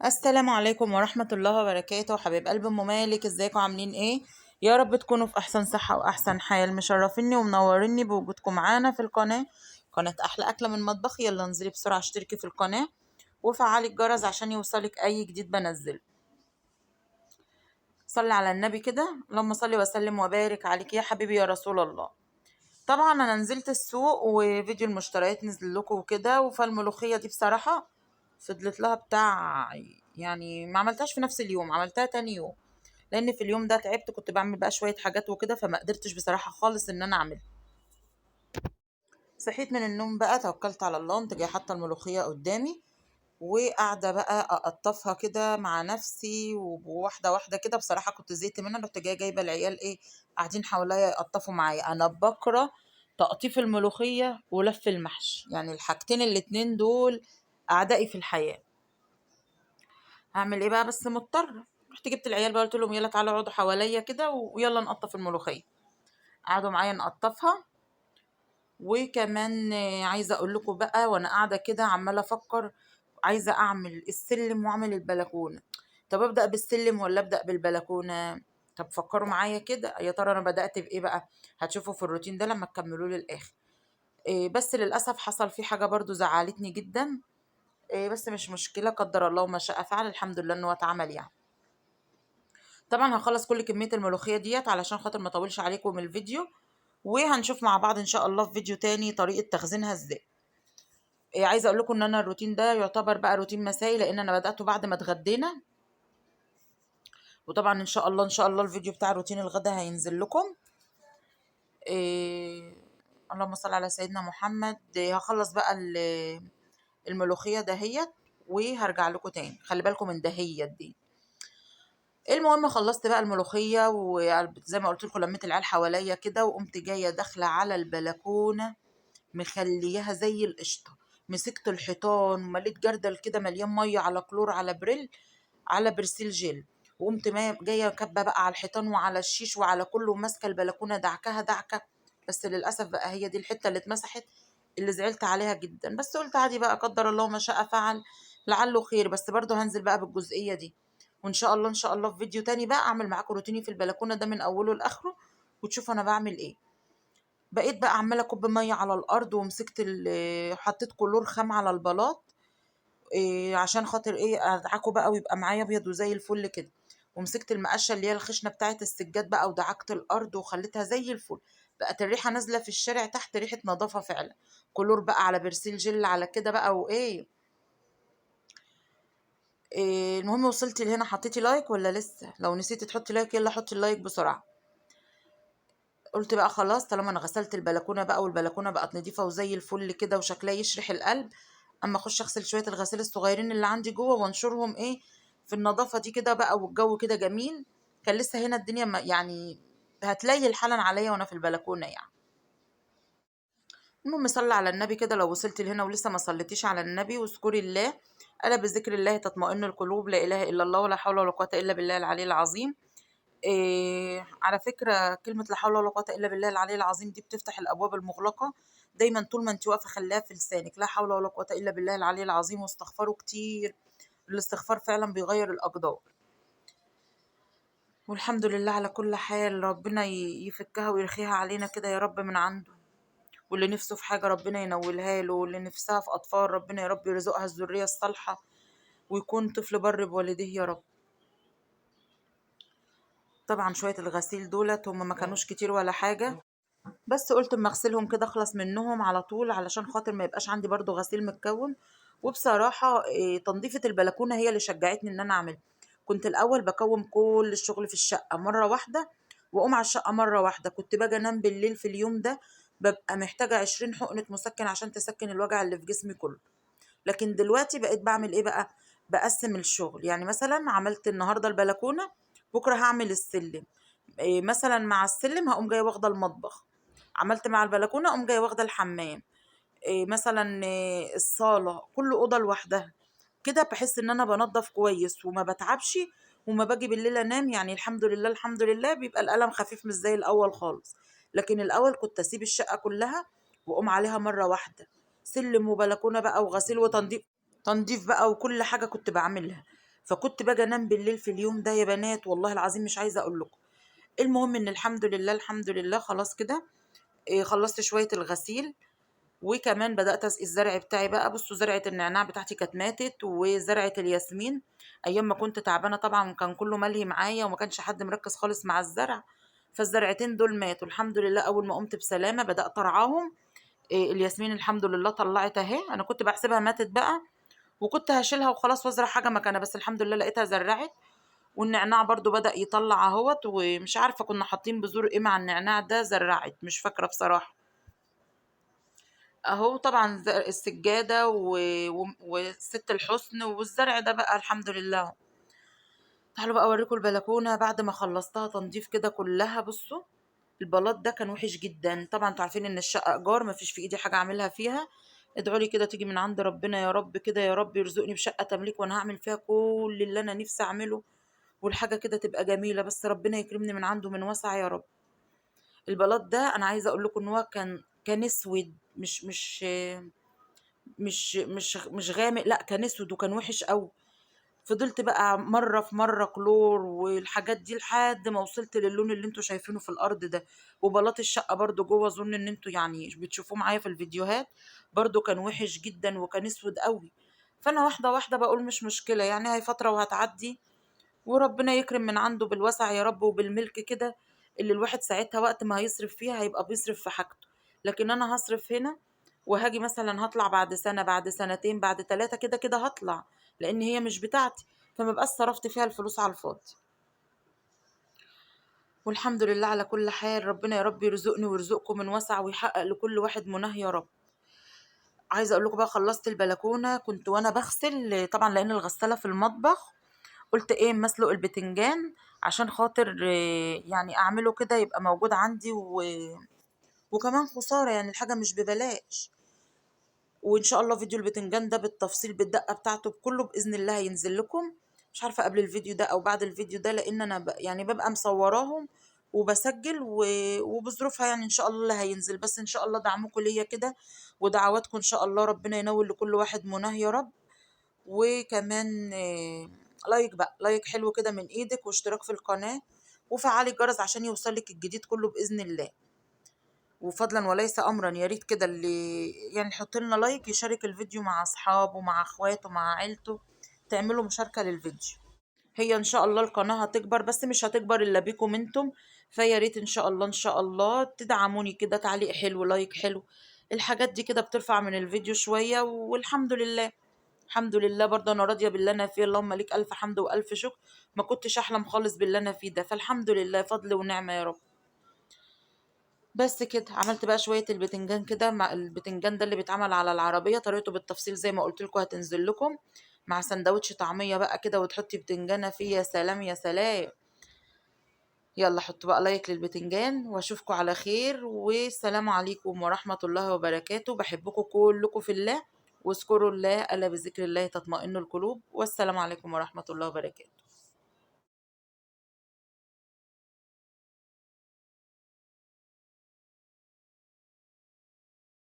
السلام عليكم ورحمة الله وبركاته، حبيب قلب أم مالك، ازيكم عاملين ايه؟ يا رب تكونوا في أحسن صحة وأحسن حال. مشرفيني ومنوريني بوجودكم معانا في القناة، قناة أحلى أكلة من مطبخ. يلا انزلي بسرعة اشتركي في القناة وفعلي الجرس عشان يوصلك أي جديد بنزله. صلي على النبي كده، اللهم صلي وسلم وبارك عليك يا حبيبي يا رسول الله. طبعا أنا نزلت السوق وفيديو المشتريات نزل لكم وكده، فالملوخية دي بصراحة فضلت لها بتاع، يعني ما عملتهاش في نفس اليوم، عملتها تاني يوم، لان في اليوم ده تعبت، كنت بعمل بقى شويه حاجات وكده، فما قدرتش بصراحه خالص ان انا اعملها. صحيت من النوم بقى، توكلت على الله، قمت جايه حاطه الملوخيه قدامي وقاعده بقى اقطفها كده مع نفسي وواحده واحده كده. بصراحه كنت زهقت منها، رحت جايه جايبه العيال ايه قاعدين حواليا يقطفوا معايا. انا بكره تقطيف الملوخيه ولف المحشي، يعني الحاجتين الاتنين دول اعدائي في الحياه. هعمل ايه بقى؟ بس مضطره. رحت جبت العيال بقى، قلت لهم يلا تعالوا اقعدوا حواليا كده ويلا نقطف الملوخيه. قعدوا معايا نقطفها. وكمان عايزه اقول لكم بقى، وانا قاعده كده عماله افكر، عايزه اعمل السلم واعمل البلكونه. طب ابدا بالسلم ولا ابدا بالبلكونه؟ طب فكروا معايا كده، يا ترى انا بدات بايه بقى؟ هتشوفوا في الروتين ده لما تكملوه للاخر. بس للاسف حصل فيه حاجه برضو زعلتني جدا. بس مش مشكله، قدر الله ما شاء فعل، الحمد لله انه اتعمل يعني. طبعا هخلص كل كميه الملوخيه ديت علشان خاطر ما اطولش عليكم الفيديو، وهنشوف مع بعض ان شاء الله في فيديو تاني طريقه تخزينها ازاي. عايزه اقول لكم ان انا الروتين ده يعتبر بقى روتين مسائي، لان انا بداته بعد ما اتغدينا. وطبعا ان شاء الله الفيديو بتاع روتين الغدا هينزل لكم. إيه اللهم صل على سيدنا محمد. هخلص بقى الملوخيه دهيت وهرجع لكم تاني. خلي بالكم من دهيت دي. المهم خلصت بقى الملوخيه، وزي ما قلت لكم لميت العيال حواليا كده، وقمت جايه داخله على البلكونه مخلياها زي القشطه. مسكت الحيطان ومليت جردل كده مليان ميه على كلور على بريل على برسيل جيل. وقمت جايه كبه بقى على الحيطان وعلى الشيش وعلى كله، وماسكه البلكونه دعكها دعكه. بس للاسف بقى هي دي الحته اللي اتمسحت، اللي زعلت عليها جدا. بس قلت عادي بقى، قدر الله ما شاء فعل، لعله خير. بس برضه هنزل بقى بالجزئيه دي، وان شاء الله ان شاء الله في فيديو تاني بقى اعمل معاكم روتيني في البلكونه ده من اوله لاخره، وتشوفوا انا بعمل ايه. بقيت بقى عماله اكب ميه على الارض، ومسكت حطيت كلور خام على البلاط، عشان خاطر ادعكه بقى ويبقى معايا ابيض وزي الفل كده. ومسكت المقشه اللي هي الخشنه بتاعه السجاد بقى، ودعكت الارض وخليتها زي الفل. بقت الريحه نازله في الشارع تحت، ريحه نظافه فعلا. كلور بقى على برسيل جل على كده بقى المهم وصلتي لهنا، حطيتي لايك ولا لسه؟ لو نسيتي تحطي لايك يلا حطي اللايك بسرعه. قلت بقى خلاص، طالما انا غسلت البلكونه بقى والبلكونه بقت نضيفه وزي الفل كده وشكلها يشرح القلب، اما اخش اغسل شويه الغسيل الصغيرين اللي عندي جوه وانشرهم في النظافه دي كده بقى، والجو كده جميل. كان لسه هنا الدنيا يعني هتليل حالا عليا وانا في البلكونه يعني. المهم صلي على النبي كده، لو وصلت لهنا ولسه ما صليتيش على النبي، واذكري الله. الا بذكر الله تطمئن القلوب، لا اله الا الله ولا حول ولا قوه الا بالله العلي العظيم. على فكرة كلمة لا حول ولا قوة إلا بالله العلي العظيم دي بتفتح الأبواب المغلقة. دايما طول ما انت واقفة خليها في لسانك، لا حول ولا قوة إلا بالله العلي العظيم، واستغفروا كتير. الاستغفار فعلا بيغير الأقدار. والحمد لله على كل حال، ربنا يفكها ويرخيها علينا كده يا رب من عنده. واللي نفسه في حاجة ربنا ينولها له، واللي نفسها في أطفال ربنا يا رب يرزقها الذرية الصالحة، ويكون طفل بر بوالديه يا رب. طبعا شوية الغسيل دولت هم ما كانوش كتير ولا حاجة، بس قلت اما اغسلهم كده اخلص منهم على طول، علشان خاطر ما يبقاش عندي برضو غسيل متكون. وبصراحة تنظيفة البلكونة هي اللي شجعتني ان انا اعمل. كنت الاول بكوم كل الشغل في الشقة مرة واحدة، واقوم على الشقة مرة واحدة. كنت باجي انام بالليل في اليوم ده ببقى محتاجة 20 حقنة مسكن عشان تسكن الوجع اللي في جسمي كله. لكن دلوقتي بقيت بعمل ايه بقى؟ بقسم الشغل. يعني مثلا عملت النهاردة البلكونة، بكرة هعمل السلم. مثلا مع السلم هقوم جاية واخدة المطبخ. عملت مع البلكونه اقوم جايه واخده الحمام. مثلا الصاله، كل اوضه لوحدها. كده بحس ان انا بنظف كويس وما بتعبش. وما باجي بالليل انام، يعني الحمد لله الحمد لله بيبقى الالم خفيف مش زي الاول خالص. لكن الاول كنت اسيب الشقه كلها واقوم عليها مره واحده، سلم وبلكونه بقى وغسيل وتنظيف. تنظيف بقى وكل حاجه كنت بعملها. فكنت باجي انام بالليل في اليوم ده يا بنات، والله العظيم مش عايزه اقول لكم. المهم ان الحمد لله الحمد لله خلاص كده. خلصت شويه الغسيل، وكمان بدأت أسقي الزرع بتاعي بقى. بصوا زرعة النعناع بتاعتي كانت ماتت، وزرعة الياسمين أيام ما كنت تعبانة طبعا كان كله ملهي معايا وما كانش حد مركز خالص مع الزرع. فالزرعتين دول ماتوا الحمد لله. أول ما قمت بسلامة بدأت أرعاهم. الياسمين الحمد لله طلعت أهي. أنا كنت بحسبها ماتت بقى وكنت هشيلها وخلاص وازرع حاجة مكانها، بس الحمد لله لقيتها زرعت. والنعناع برضو بدأ يطلع اهوت، ومش عارفة كنا حاطين بذور ايه مع النعناع ده، زرعت مش فاكرة بصراحة. اهو طبعا السجادة وست الحسن والزرع ده بقى الحمد لله. تعالوا بقى اوريكم البلكونة بعد ما خلصتها تنظيف كده كلها. بصوا البلاط ده كان وحش جدا. طبعا انتوا عارفين ان الشقة ايجار مفيش في ايدي حاجة اعملها فيها. ادعوا لي كده تيجي من عند ربنا يا رب كده، يا رب يرزقني بشقة تمليك وانا هعمل فيها كل اللي انا نفسي اعمله، والحاجة كده تبقى جميلة، بس ربنا يكرمني من عنده من وسع يا رب. البلاط ده انا عايزة اقول لكم ان هو كان اسود، مش غامق، لا كان اسود وكان وحش قوي. فضلت بقى مره في مره كلور والحاجات دي لحد ما وصلت للون اللي انتوا شايفينه في الارض ده. وبلاط الشقه برضو جوه اظن ان انتوا يعني بتشوفوه معايا في الفيديوهات، برضو كان وحش جدا وكان اسود قوي. فانا واحده واحده بقول مش مشكله، يعني هي فتره وهتعدي، وربنا يكرم من عنده بالوسع يا رب وبالملك كده. اللي الواحد ساعتها وقت ما هيصرف فيها هيبقى بيصرف في حاجته. لكن انا هصرف هنا وهاجي مثلا هطلع بعد سنة بعد سنتين بعد 3 كده كده هطلع، لان هي مش بتاعتي، فما بقاش صرفت فيها الفلوس على الفاضي. والحمد لله على كل حال. ربنا يا رب يرزقني ويرزقكم من وسع ويحقق لكل واحد مناه يا رب. عايزه اقول لكم بقى خلصت البلكونه كنت وانا بغسل طبعا لان الغساله في المطبخ. قلت ايه مسلق البتنجان عشان خاطر يعني اعمله كده يبقى موجود عندي وكمان خسارة يعني الحاجة مش ببلاش. وان شاء الله فيديو البتنجان ده بالتفصيل بالدقة بتاعته بكله بإذن الله هينزل لكم. مش عارفة قبل الفيديو ده او بعد الفيديو ده، لان انا يعني ببقى مصوراهم وبسجل وبظروفها يعني ان شاء الله اللي هينزل. بس ان شاء الله دعمكم ليا كده ودعواتكم ان شاء الله ربنا ينول لكل واحد مناه يا رب. وكمان لايك بقى، لايك حلو كده من ايدك، واشتراك في القناة، وفعلي الجرس عشان يوصلك الجديد كله بإذن الله. وفضلا وليس امرا يا ريت كده اللي يعني يحط لنا لايك، يشارك الفيديو مع اصحابه مع اخواته مع عيلته، تعملوا مشاركة للفيديو. هي ان شاء الله القناة هتكبر، بس مش هتكبر الا بيكم انتم. فيا ريت ان شاء الله ان شاء الله تدعموني كده، تعليق حلو لايك حلو، الحاجات دي كده بترفع من الفيديو شوية. والحمد لله الحمد لله برضه انا راضيه باللي انا فيه، اللهم ليك الف حمد والف شكر. ما كنتش احلم خالص باللي انا فيه ده، فالحمد لله فضل ونعمه يا رب. بس كده عملت بقى شويه البتنجان كده، مع البتنجان ده اللي بيتعمل على العربيه طريقته بالتفصيل زي ما قلت لكم هتنزل لكم، مع سندوتش طعميه بقى كده وتحطي بتنجانه فيه، يا سلام يا سلام. يلا حطوا بقى لايك للبتنجان واشوفكم على خير، والسلام عليكم ورحمه الله وبركاته. بحبكم كلكم في الله، واذكروا الله الا بذكر الله تطمئن القلوب. والسلام عليكم ورحمه الله وبركاته.